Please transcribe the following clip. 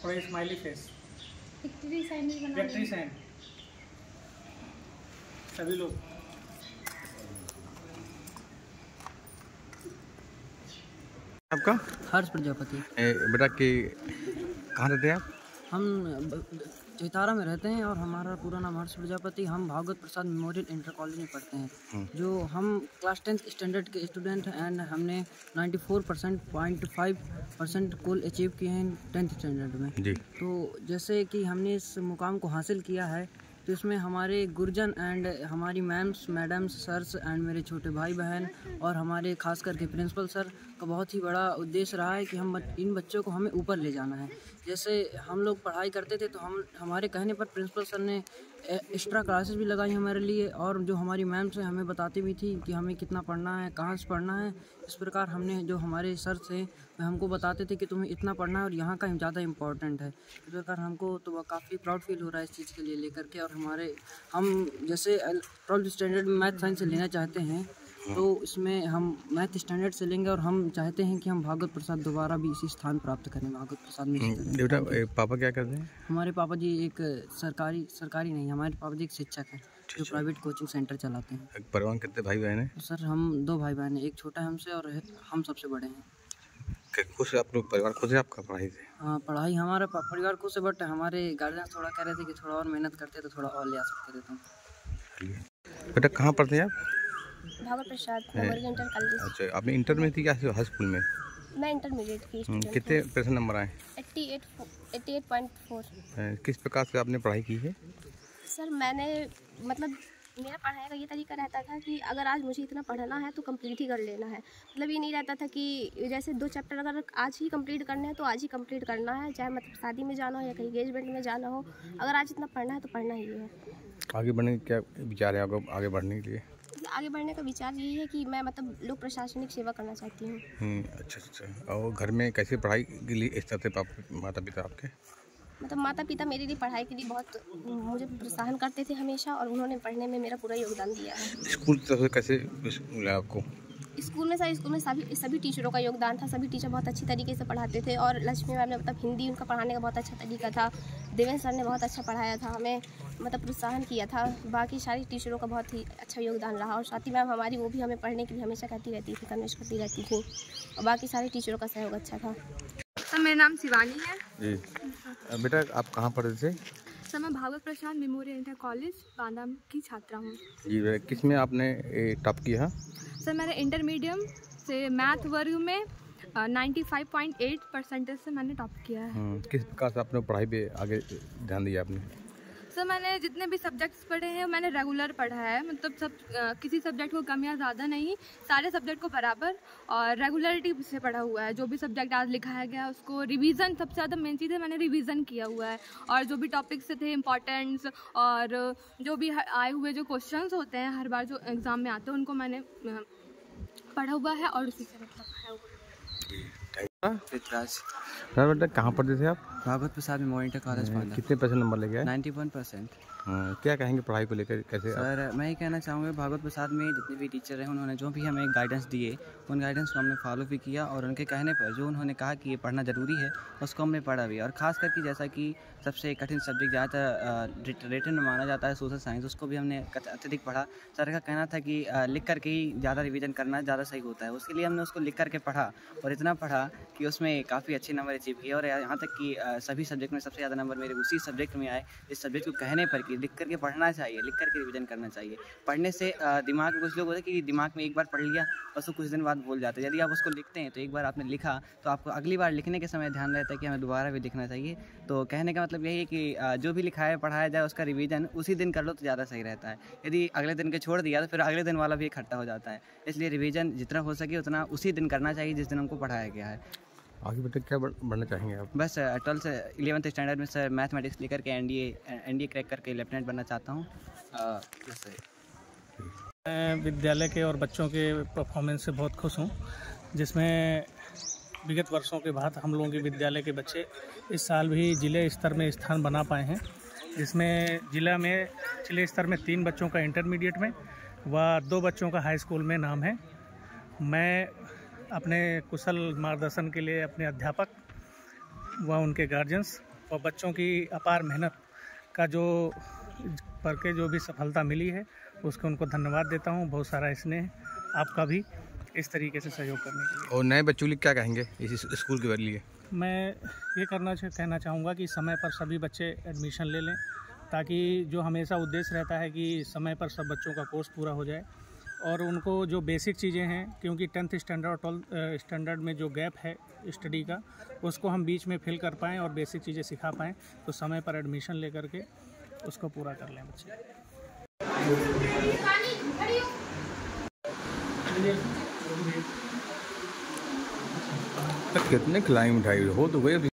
थोड़ा smiley face, victory sign भी बना विक्ट्री साइन सभी लोग। आपका हर्ष प्रजापति। बेटा कि कहाँ रहते हैं आप? हम चैतारा में रहते हैं और हमारा पूरा नाम हर्ष प्रजापति। हम भागवत प्रसाद मेमोरियल इंटर कॉलेज में पढ़ते हैं। जो हम क्लास 10th स्टैंडर्ड के स्टूडेंट हैं एंड हमने 94.5% कुल अचीव किए हैं 10th स्टैंडर्ड में जी। तो जैसे कि हमने इस मुकाम को हासिल किया है तो इसमें हमारे गुरुजन एंड हमारी मैम्स, मैडम्स, सर्स एंड मेरे छोटे भाई बहन और हमारे खास करके प्रिंसिपल सर का बहुत ही बड़ा उद्देश्य रहा है कि हम इन बच्चों को हमें ऊपर ले जाना है। जैसे हम लोग पढ़ाई करते थे तो हमारे कहने पर प्रिंसिपल सर ने एक्स्ट्रा क्लासेस भी लगाई हमारे लिए और जो हमारी मैम्स हैं हमें बताती भी थी कि हमें कितना पढ़ना है, कहाँ से पढ़ना है। इस प्रकार हमने जो हमारे सर थे वे हमको बताते थे कि तुम्हें इतना पढ़ना है और यहाँ का ज़्यादा इम्पोर्टेंट है। इस प्रकार हमको तो काफ़ी प्राउड फील हो रहा है इस चीज़ के लिए लेकर के। और हम जैसे 12th स्टैंडर्ड में मैथ साइंस से लेना चाहते हैं तो इसमें हम मैथ स्टैंडर्ड से लेंगे और हम चाहते हैं कि हम भागवत प्रसाद दोबारा भी इसी स्थान प्राप्त करें। भागवत प्रसाद में बेटा पापा क्या करते हैं? हमारे पापा जी एक सरकारी नहीं, हमारे पापा जी एक शिक्षक हैं जो प्राइवेट कोचिंग सेंटर चलाते हैं। परिवार कितने भाई बहन हैं? सर हम 2 भाई बहन हैं, एक छोटा है हमसे और हम सबसे बड़े हैं। खुश है आप लोग? परिवार खुश है आपका पढ़ाई से? हाँ, पढ़ाई हमारा परिवार खुश है, बट हमारे गार्जियन थोड़ा कह रहे थे कि थोड़ा और मेहनत करते तो थोड़ा और ले आ सकते थे तुम। बेटा कहाँ पढ़ते हैं आप? भागवत प्रसाद मेमोरियल इंटर कॉलेज। अच्छा, आपने इंटर में थी क्या हाई स्कूल में? मैं इंटरमीडिएट की स्टूडेंट हूँ। कितने % नंबर आए? 88.4। किस प्रकार से आपने पढ़ाई की है? सर मैंने मतलब मेरा पढ़ाई का ये तरीका रहता था कि अगर आज मुझे इतना पढ़ना है तो कंप्लीट ही कर लेना है। मतलब ये नहीं रहता था कि जैसे 2 चैप्टर अगर आज ही कंप्लीट करने हैं तो आज ही कंप्लीट करना है, चाहे मतलब शादी में जाना हो या कहीं एंगेजमेंट में जाना हो, अगर आज इतना पढ़ना है तो पढ़ना ही है। आगे बढ़ने का क्या विचार है आपको? आगे बढ़ने के लिए आगे बढ़ने का विचार यही है कि मैं मतलब लोक प्रशासनिक सेवा करना चाहती हूँ। अच्छा। और घर में कैसे पढ़ाई के लिए इस तरह से माता पिता आपके? मतलब माता पिता मेरे लिए पढ़ाई के लिए बहुत मुझे प्रोत्साहन करते थे हमेशा और उन्होंने पढ़ने में मेरा पूरा योगदान दिया है। स्कूल की तरफ से कैसे मिला आपको? स्कूल में सभी टीचरों का योगदान था। सभी टीचर बहुत अच्छी तरीके से पढ़ाते थे और लक्ष्मी मैम ने मतलब हिंदी उनका पढ़ाने का बहुत अच्छा तरीका था। देवेंद्र सर ने बहुत अच्छा पढ़ाया था, हमें मतलब प्रोत्साहन किया था। बाकी सारी टीचरों का बहुत ही अच्छा योगदान रहा और स्वाति मैम हमारी वो भी हमें पढ़ने के लिए हमेशा कहती रहती थी, कन्विंस करती रहती थी और बाकी सारे टीचरों का सहयोग अच्छा था। सर मेरा नाम शिवानी है जी। बेटा आप कहाँ पढ़े थे? सर मैं भागवत प्रसाद मेमोरियल इंटर कॉलेज बांदा की छात्रा हूँ जी। किस में आपने टॉप किया? सर मैंने इंटरमीडियम से मैथ वर्ग में 95.8% से मैंने टॉप किया है। किस प्रकार से आपने पढ़ाई पे आगे ध्यान दिया आपने? सर मैंने जितने भी सब्जेक्ट्स पढ़े हैं मैंने रेगुलर पढ़ा है। मतलब किसी सब्जेक्ट को कम या ज़्यादा नहीं, सारे सब्जेक्ट को बराबर और रेगुलरिटी से पढ़ा हुआ है। जो भी सब्जेक्ट आज लिखाया गया है उसको रिवीजन, सबसे ज़्यादा मेन चीज़ है मैंने रिवीजन किया हुआ है। और जो भी टॉपिक्स थे इम्पॉर्टेंट्स और जो भी आए हुए जो क्वेश्चंस होते हैं हर बार जो एग्ज़ाम में आते हैं उनको मैंने पढ़ा हुआ है और उसी से मतलब पढ़ा हुआ है। बेटा कहाँ पढ़ते थे आप? भागवत प्रसाद मेमोरियल इंटर कॉलेज बांदा। कितने % नंबर ले गए? 91%। क्या कहेंगे पढ़ाई को लेकर कैसे? सर मैं ये कहना चाहूँगा भागवत प्रसाद में जितने भी टीचर हैं उन्होंने जो भी हमें गाइडेंस दिए उन गाइडेंस को हमने फॉलो भी किया और उनके कहने पर जो उन्होंने कहा कि ये पढ़ना ज़रूरी है उसको हमने पढ़ा भी। और ख़ास करके जैसा कि सबसे कठिन सब्जेक्ट ज़्यादातर रिटन में माना जाता है सोशल साइंस, उसको भी हमने अत्यधिक पढ़ा। सर का कहना था कि लिख करके ही ज़्यादा रिवीजन करना ज़्यादा सही होता है, उसके लिए हमने उसको लिख करके पढ़ा और इतना पढ़ा कि उसमें काफ़ी अच्छे नंबर अचीव किए। और यहाँ तक कि सभी सब्जेक्ट में सबसे ज़्यादा नंबर मेरे उसी सब्जेक्ट में आए। इस सब्जेक्ट को कहने पर कि लिख करके पढ़ना चाहिए, लिख करके रिवीजन करना चाहिए। पढ़ने से दिमाग में कुछ लोग होते हैं कि दिमाग में एक बार पढ़ लिया बस वो कुछ दिन बाद भूल जाते हैं। यदि आप उसको लिखते हैं तो एक बार आपने लिखा तो आपको अगली बार लिखने के समय ध्यान रहता है कि हमें दोबारा भी लिखना चाहिए। तो कहने का मतलब यही है कि जो भी लिखाया पढ़ाया जाए उसका रिवीजन उसी दिन कर लो तो ज़्यादा सही रहता है। यदि अगले दिन के छोड़ दिया तो फिर अगले दिन वाला भी इकट्ठा हो जाता है। इसलिए रिवीजन जितना हो सके उतना उसी दिन करना चाहिए जिस दिन हमको पढ़ाया गया है। आगे बेटा क्या बढ़ना चाहेंगे आप? बस 12th से 11th स्टैंडर्ड में सर मैथमेटिक्स लेकर के एनडीए क्रैक करके लेफ्टिनेंट बनना चाहता हूँ। मैं विद्यालय के और बच्चों के परफॉर्मेंस से बहुत खुश हूँ, जिसमें विगत वर्षों के बाद हम लोगों के विद्यालय के बच्चे इस साल भी जिले स्तर में स्थान बना पाए हैं, जिसमें जिले स्तर में 3 बच्चों का इंटरमीडिएट में व 2 बच्चों का हाई स्कूल में नाम है। मैं अपने कुशल मार्गदर्शन के लिए अपने अध्यापक व उनके गार्जियंस और बच्चों की अपार मेहनत का जो पढ़ के जो भी सफलता मिली है उसको उनको धन्यवाद देता हूँ। बहुत सारा स्नेह आपका भी इस तरीके से सहयोग करने के लिए। और नए बच्चों के लिए क्या कहेंगे इस स्कूल के लिए? मैं ये कहना चाहूँगा कि समय पर सभी बच्चे एडमिशन ले लें, ताकि जो हमेशा उद्देश्य रहता है कि समय पर सब बच्चों का कोर्स पूरा हो जाए और उनको जो बेसिक चीज़ें हैं, क्योंकि 10th स्टैंडर्ड और 12th स्टैंडर्ड में जो गैप है स्टडी का उसको हम बीच में फिल कर पाएँ और बेसिक चीज़ें सिखा पाएँ, तो समय पर एडमिशन ले करके उसको पूरा कर लें बच्चे। कितने खिलाई मिठाई हो तो गए अभी।